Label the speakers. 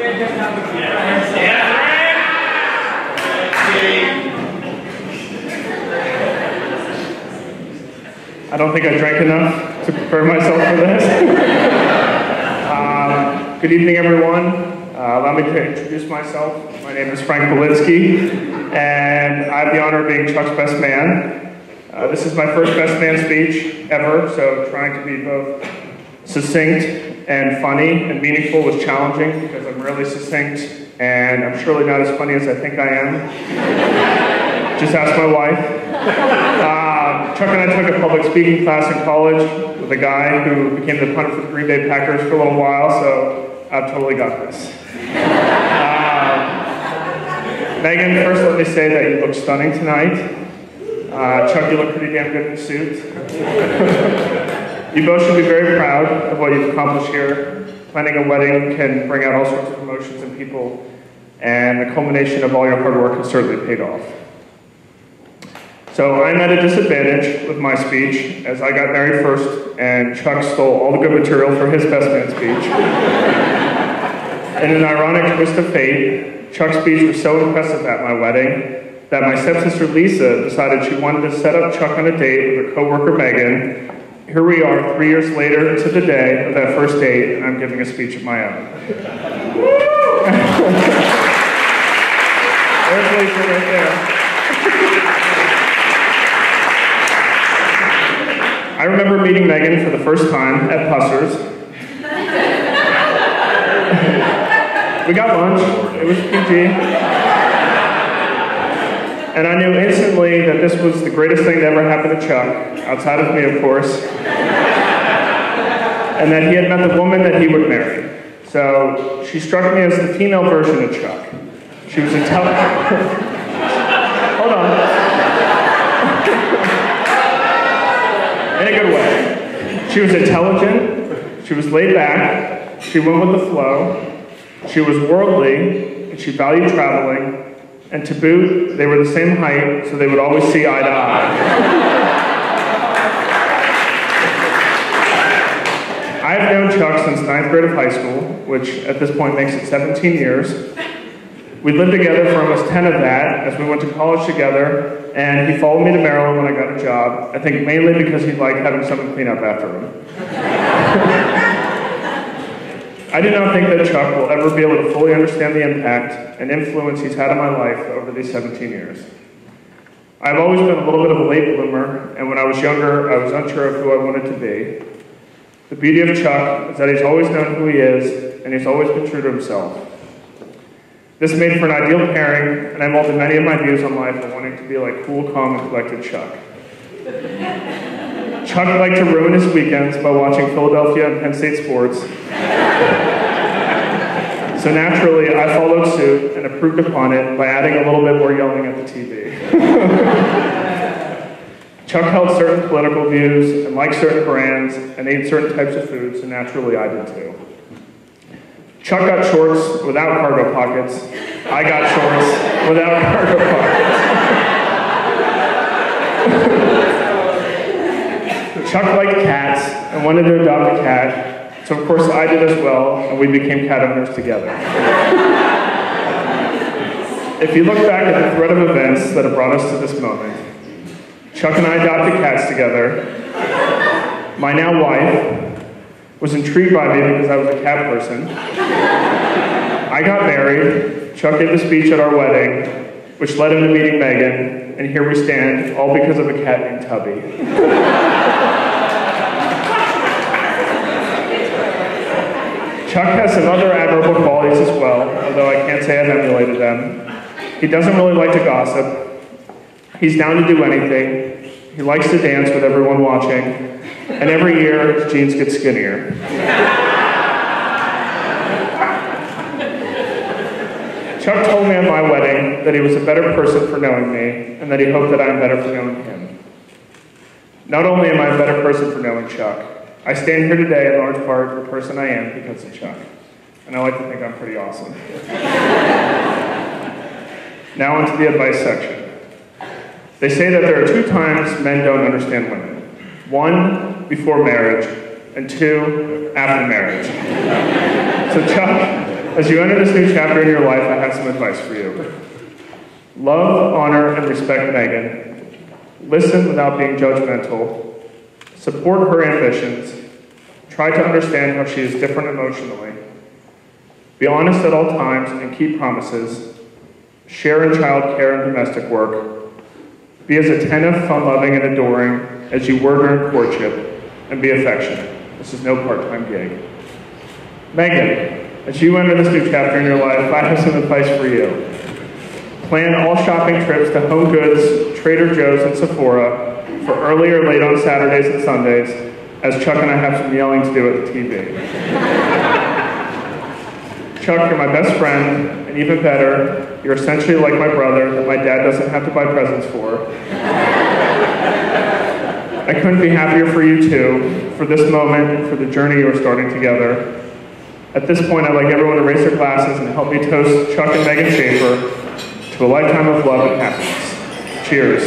Speaker 1: I don't think I drank enough to prepare myself for this. Good evening, everyone. Allow me to introduce myself. My name is Frank Belitsky, and I have the honor of being Chuck's best man. This is my first best man speech ever, so trying to be both succinct and funny and meaningful was challenging because I'm rarely succinct, and I'm surely not as funny as I think I am. Just ask my wife. Chuck and I took a public speaking class in college with a guy who became the punter for the Green Bay Packers for a little while, so I've totally got this. Megan, first let me say that you look stunning tonight. Chuck, you look pretty damn good in the suit. You both should be very proud of what you've accomplished here. Planning a wedding can bring out all sorts of emotions in people, and the culmination of all your hard work has certainly paid off. So I'm at a disadvantage with my speech, as I got married first, and Chuck stole all the good material for his best man speech. In an ironic twist of fate, Chuck's speech was so impressive at my wedding that my stepsister Lisa decided she wanted to set up Chuck on a date with her coworker Megan. Here we are 3 years later to the day of that first date, and I'm giving a speech of my own. There's Lisa right there. I remember meeting Megan for the first time at Pusser's. We got lunch, it was PG. And I knew instantly that this was the greatest thing that ever happened to Chuck, outside of me, of course. And that he had met the woman that he would marry. So she struck me as the female version of Chuck. She was intelligent. Hold on. In a good way. She was intelligent, she was laid back, she went with the flow, she was worldly, and she valued traveling, and to boot, they were the same height, so they would always see eye to eye. I've known Chuck since 9th grade of high school, which at this point makes it 17 years. We lived together for almost 10 of that as we went to college together, and he followed me to Maryland when I got a job, I think mainly because he liked having someone clean up after him. I do not think that Chuck will ever be able to fully understand the impact and influence he's had on my life over these 17 years. I've always been a little bit of a late bloomer, and when I was younger, I was unsure of who I wanted to be. The beauty of Chuck is that he's always known who he is, and he's always been true to himself. This made for an ideal pairing, and I molded many of my views on life of wanting to be like cool, calm, and collected Chuck. Chuck liked to ruin his weekends by watching Philadelphia and Penn State sports. So naturally, I followed suit and improved upon it by adding a little bit more yelling at the TV. Chuck held certain political views and liked certain brands and ate certain types of foods, and naturally I did too. Chuck got shorts without cargo pockets. I got shorts without cargo pockets. Chuck liked cats and wanted to adopt a cat, so of course I did as well, and we became cat owners together. If you look back at the thread of events that have brought us to this moment, Chuck and I adopted cats together. My now wife was intrigued by me because I was a cat person. I got married, Chuck gave a speech at our wedding, which led him to meeting Megan, and here we stand, all because of a cat named Tubby. Chuck has some other admirable qualities as well, although I can't say I've emulated them. He doesn't really like to gossip. He's down to do anything. He likes to dance with everyone watching. And every year, his jeans get skinnier. Chuck told me at my wedding that he was a better person for knowing me, and that he hoped that I am better for knowing him. Not only am I a better person for knowing Chuck, I stand here today in large part the person I am because of Chuck. And I like to think I'm pretty awesome. Now onto the advice section. They say that there are 2 times men don't understand women. 1, before marriage, and 2, after marriage. So Chuck, As you enter this new chapter in your life, I have some advice for you. Love, honor, and respect Megan. Listen without being judgmental. Support her ambitions. Try to understand how she is different emotionally. Be honest at all times and keep promises. Share in child care and domestic work. Be as attentive, fun-loving, and adoring as you were during courtship, and be affectionate. This is no part-time gig. Megan, as you enter this new chapter in your life, I have some advice for you. Plan all shopping trips to Home Goods, Trader Joe's, and Sephora for early or late on Saturdays and Sundays, as Chuck and I have some yelling to do at the TV. Chuck, you're my best friend, and even better, you're essentially like my brother that my dad doesn't have to buy presents for. I couldn't be happier for you two, for this moment, and for the journey you are starting together. At this point, I'd like everyone to raise their glasses and help me toast Chuck and Megan Schaefer to a lifetime of love and happiness. Cheers.